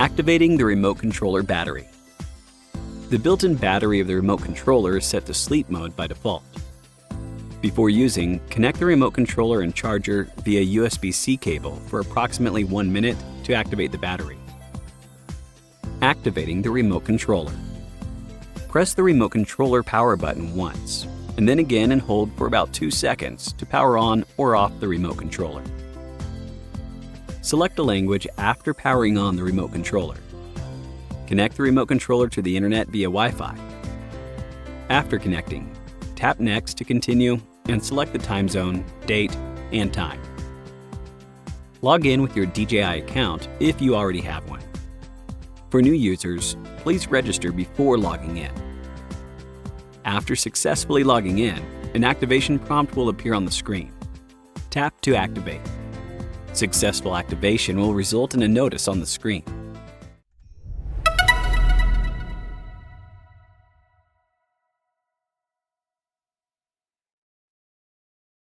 Activating the remote controller battery. The built-in battery of the remote controller is set to sleep mode by default. Before using, connect the remote controller and charger via USB-C cable for approximately 1 minute to activate the battery. Activating the remote controller. Press the remote controller power button once, and then again and hold for about 2 seconds to power on or off the remote controller. Select a language after powering on the remote controller. Connect the remote controller to the internet via Wi-Fi. After connecting, tap Next to continue and select the time zone, date, and time. Log in with your DJI account if you already have one. For new users, please register before logging in. After successfully logging in, an activation prompt will appear on the screen. Tap to activate. Successful activation will result in a notice on the screen.